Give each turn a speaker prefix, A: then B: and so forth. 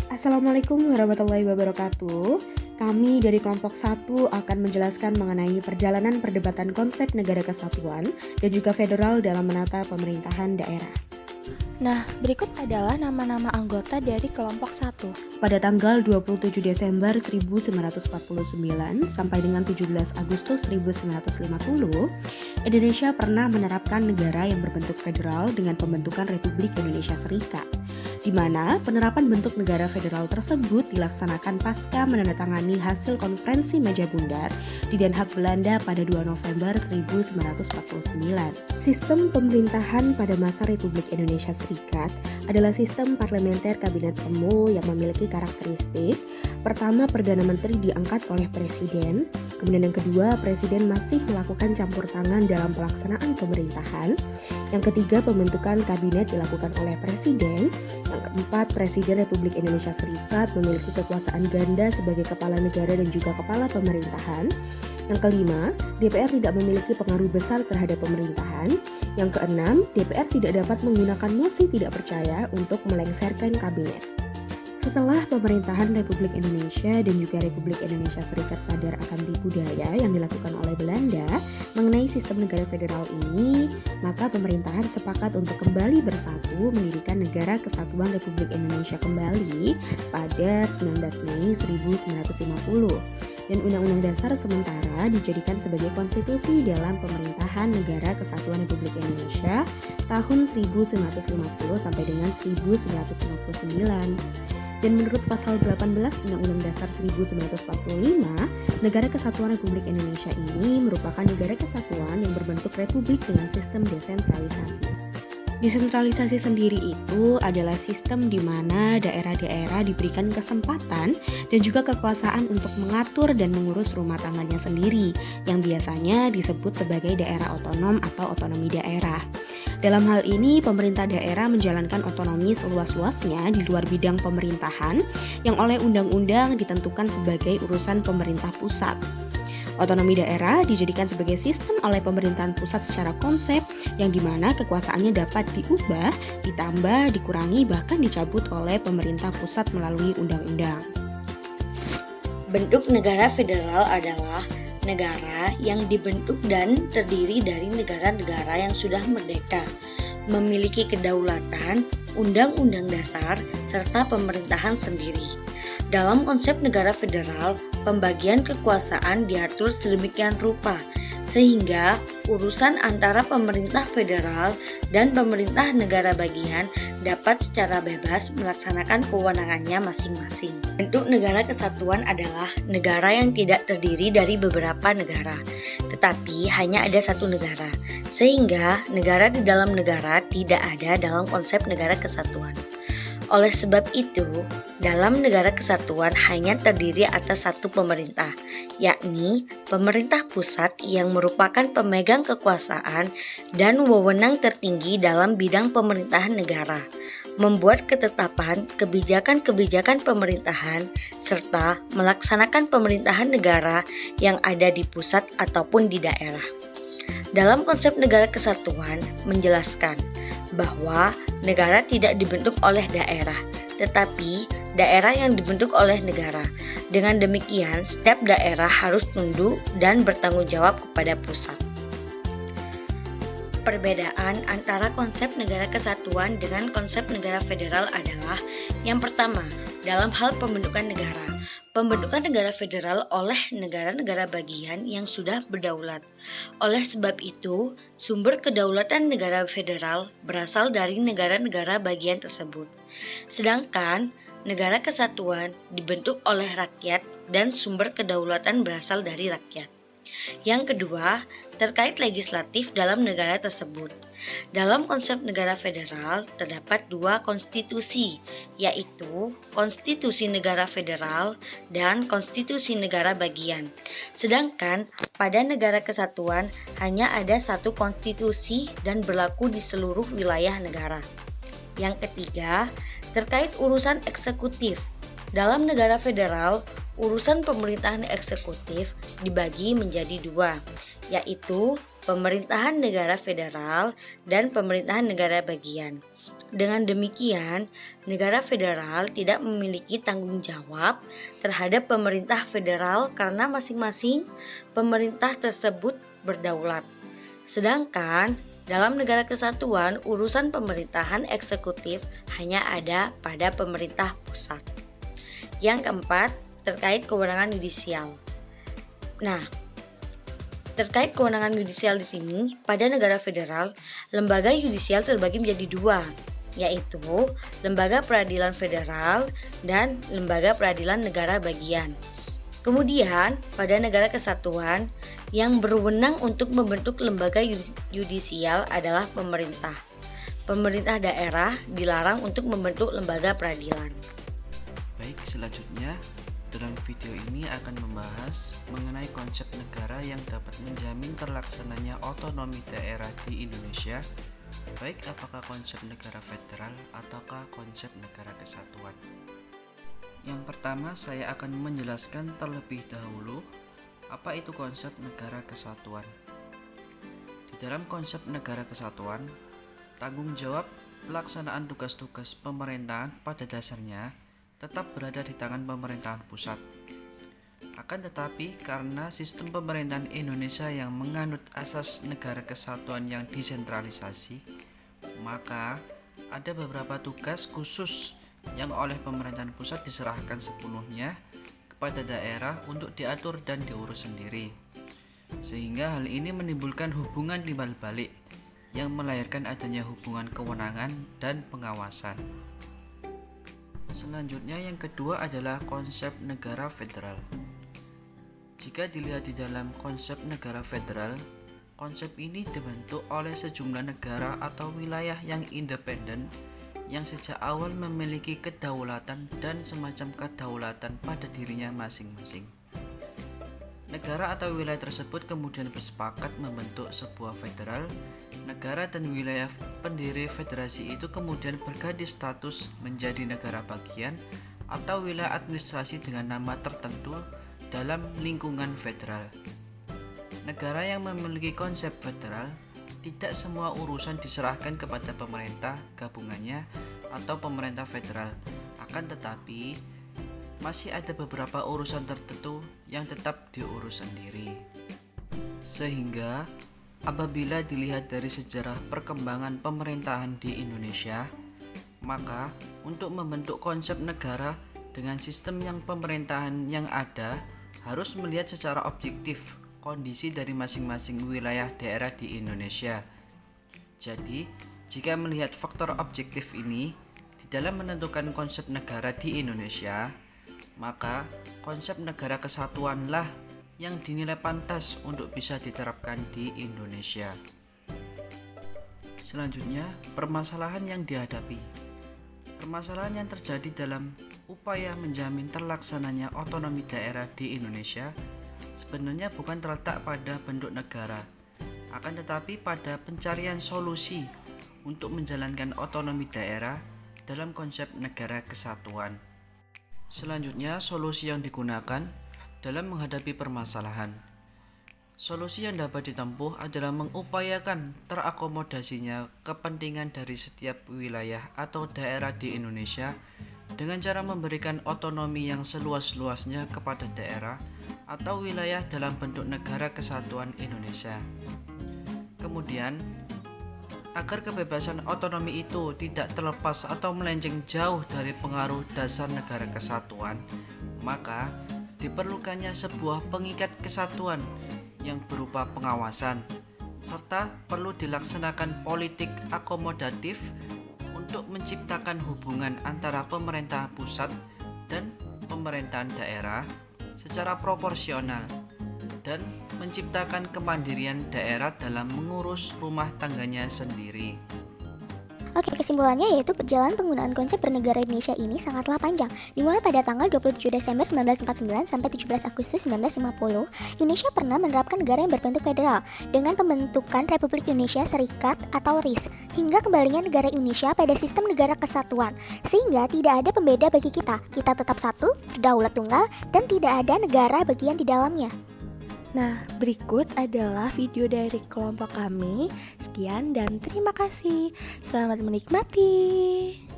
A: Assalamualaikum warahmatullahi wabarakatuh. Kami dari kelompok 1 akan menjelaskan mengenai perjalanan perdebatan konsep negara kesatuan dan juga federal dalam menata pemerintahan daerah.
B: Nah, berikut adalah nama-nama anggota dari kelompok 1.
A: Pada tanggal 27 Desember 1949 sampai dengan 17 Agustus 1950, Indonesia pernah menerapkan negara yang berbentuk federal dengan pembentukan Republik Indonesia Serikat, di mana penerapan bentuk negara federal tersebut dilaksanakan pasca menandatangani hasil konferensi meja bundar di Den Haag, Belanda pada 2 November 1949. Sistem pemerintahan pada masa Republik Indonesia Serikat adalah sistem parlementer kabinet semu yang memiliki karakteristik: pertama, Perdana Menteri diangkat oleh Presiden, kemudian yang kedua, Presiden masih melakukan campur tangan dalam pelaksanaan pemerintahan, yang ketiga, pembentukan kabinet dilakukan oleh Presiden, yang keempat, Presiden Republik Indonesia Serikat memiliki kekuasaan ganda sebagai kepala negara dan juga kepala pemerintahan, yang kelima, DPR tidak memiliki pengaruh besar terhadap pemerintahan, yang keenam, DPR tidak dapat menggunakan mosi tidak percaya untuk melengsarkan kabinet. Setelah pemerintahan Republik Indonesia dan juga Republik Indonesia Serikat sadar akan tipu daya yang dilakukan oleh Belanda mengenai sistem negara federal ini, maka pemerintahan sepakat untuk kembali bersatu mendirikan Negara Kesatuan Republik Indonesia kembali pada 19 Mei 1950. Dan Undang-Undang Dasar sementara dijadikan sebagai konstitusi dalam pemerintahan Negara Kesatuan Republik Indonesia tahun 1950 sampai dengan 1959. Dan menurut pasal 18 Undang-Undang Dasar 1945, Negara Kesatuan Republik Indonesia ini merupakan negara kesatuan yang berbentuk republik dengan sistem desentralisasi. Desentralisasi sendiri itu adalah sistem di mana daerah-daerah diberikan kesempatan dan juga kekuasaan untuk mengatur dan mengurus rumah tangganya sendiri, yang biasanya disebut sebagai daerah otonom atau otonomi daerah. Dalam hal ini, pemerintah daerah menjalankan otonomi seluas-luasnya di luar bidang pemerintahan yang oleh undang-undang ditentukan sebagai urusan pemerintah pusat. Otonomi daerah dijadikan sebagai sistem oleh pemerintahan pusat secara konsep yang dimana kekuasaannya dapat diubah, ditambah, dikurangi, bahkan dicabut oleh pemerintah pusat melalui undang-undang.
C: Bentuk negara federal adalah negara yang dibentuk dan terdiri dari negara-negara yang sudah merdeka, memiliki kedaulatan, undang-undang dasar, serta pemerintahan sendiri. Dalam konsep negara federal, pembagian kekuasaan diatur sedemikian rupa sehingga urusan antara pemerintah federal dan pemerintah negara bagian dapat secara bebas melaksanakan kewenangannya masing-masing. Bentuk negara kesatuan adalah negara yang tidak terdiri dari beberapa negara, tetapi hanya ada satu negara, sehingga negara di dalam negara tidak ada dalam konsep negara kesatuan. Oleh sebab itu, dalam negara kesatuan hanya terdiri atas satu pemerintah, yakni pemerintah pusat yang merupakan pemegang kekuasaan dan wewenang tertinggi dalam bidang pemerintahan negara, membuat ketetapan kebijakan-kebijakan pemerintahan, serta melaksanakan pemerintahan negara yang ada di pusat ataupun di daerah. Dalam konsep negara kesatuan menjelaskan bahwa negara tidak dibentuk oleh daerah, tetapi daerah yang dibentuk oleh negara. Dengan demikian, setiap daerah harus tunduk dan bertanggung jawab kepada pusat. Perbedaan antara konsep negara kesatuan dengan konsep negara federal adalah: yang pertama, dalam hal pembentukan negara. Pembentukan negara federal oleh negara-negara bagian yang sudah berdaulat. Oleh sebab itu, sumber kedaulatan negara federal berasal dari negara-negara bagian tersebut. Sedangkan negara kesatuan dibentuk oleh rakyat dan sumber kedaulatan berasal dari rakyat. Yang kedua, terkait legislatif dalam negara tersebut. Dalam konsep negara federal terdapat dua konstitusi, yaitu Konstitusi Negara Federal dan Konstitusi Negara Bagian. Sedangkan pada negara kesatuan hanya ada satu konstitusi dan berlaku di seluruh wilayah negara. Yang ketiga, terkait urusan eksekutif. Dalam negara federal, urusan pemerintahan eksekutif dibagi menjadi dua, yaitu pemerintahan negara federal, dan pemerintahan negara bagian. Dengan demikian, negara federal tidak memiliki tanggung jawab terhadap pemerintah federal karena masing-masing pemerintah tersebut berdaulat. Sedangkan dalam negara kesatuan, urusan pemerintahan eksekutif hanya ada pada pemerintah pusat. Yang keempat, terkait kewenangan yudisial. Nah, terkait kewenangan yudisial di sini, pada negara federal, lembaga yudisial terbagi menjadi dua, yaitu lembaga peradilan federal dan lembaga peradilan negara bagian. Kemudian, pada negara kesatuan, yang berwenang untuk membentuk lembaga yudisial adalah pemerintah. Pemerintah daerah dilarang untuk membentuk lembaga peradilan.
D: Baik, selanjutnya dalam video ini akan membahas mengenai konsep negara yang dapat menjamin terlaksananya otonomi daerah di Indonesia, baik apakah konsep negara federal ataukah konsep negara kesatuan. Yang pertama, saya akan menjelaskan terlebih dahulu apa itu konsep negara kesatuan. Di dalam konsep negara kesatuan, tanggung jawab pelaksanaan tugas-tugas pemerintahan pada dasarnya tetap berada di tangan pemerintahan pusat. Akan tetapi, karena sistem pemerintahan Indonesia yang menganut asas negara kesatuan yang desentralisasi, maka ada beberapa tugas khusus yang oleh pemerintahan pusat diserahkan sepenuhnya kepada daerah untuk diatur dan diurus sendiri. Sehingga hal ini menimbulkan hubungan timbal balik yang melahirkan adanya hubungan kewenangan dan pengawasan. Selanjutnya yang kedua adalah konsep negara federal. Jika dilihat di dalam konsep negara federal, konsep ini dibentuk oleh sejumlah negara atau wilayah yang independen yang sejak awal memiliki kedaulatan dan semacam kedaulatan pada dirinya masing-masing. Negara atau wilayah tersebut kemudian bersepakat membentuk sebuah federal. Negara dan wilayah pendiri federasi itu kemudian berganti status menjadi negara bagian atau wilayah administrasi dengan nama tertentu dalam lingkungan federal. Negara yang memiliki konsep federal, tidak semua urusan diserahkan kepada pemerintah gabungannya atau pemerintah federal. Akan tetapi, masih ada beberapa urusan tertentu yang tetap diurus sendiri. Sehingga apabila dilihat dari sejarah perkembangan pemerintahan di Indonesia, maka untuk membentuk konsep negara dengan sistem yang pemerintahan yang ada harus melihat secara objektif kondisi dari masing-masing wilayah daerah di Indonesia. Jadi, jika melihat faktor objektif ini di dalam menentukan konsep negara di Indonesia, maka konsep negara kesatuanlah yang dinilai pantas untuk bisa diterapkan di Indonesia. Selanjutnya, permasalahan yang dihadapi. Permasalahan yang terjadi dalam upaya menjamin terlaksananya otonomi daerah di Indonesia sebenarnya bukan terletak pada bentuk negara, akan tetapi pada pencarian solusi untuk menjalankan otonomi daerah dalam konsep negara kesatuan. Selanjutnya, solusi yang digunakan dalam menghadapi permasalahan. Solusi yang dapat ditempuh adalah mengupayakan terakomodasinya kepentingan dari setiap wilayah atau daerah di Indonesia dengan cara memberikan otonomi yang seluas-luasnya kepada daerah atau wilayah dalam bentuk negara kesatuan Indonesia. Kemudian, agar kebebasan otonomi itu tidak terlepas atau melenceng jauh dari pengaruh dasar negara kesatuan, maka diperlukannya sebuah pengikat kesatuan yang berupa pengawasan, serta perlu dilaksanakan politik akomodatif untuk menciptakan hubungan antara pemerintah pusat dan pemerintahan daerah secara proporsional dan menciptakan kemandirian daerah dalam mengurus rumah tangganya sendiri.
B: Oke, kesimpulannya yaitu perjalanan penggunaan konsep bernegara Indonesia ini sangatlah panjang. Dimulai pada tanggal 27 Desember 1949 sampai 17 Agustus 1950, Indonesia pernah menerapkan negara yang berbentuk federal dengan pembentukan Republik Indonesia Serikat atau RIS, hingga kembalinya negara Indonesia pada sistem negara kesatuan, sehingga tidak ada pembeda bagi kita. Kita tetap satu, berdaulat tunggal, dan tidak ada negara bagian di dalamnya.
E: Nah, berikut adalah video dari kelompok kami. Sekian dan terima kasih. Selamat menikmati.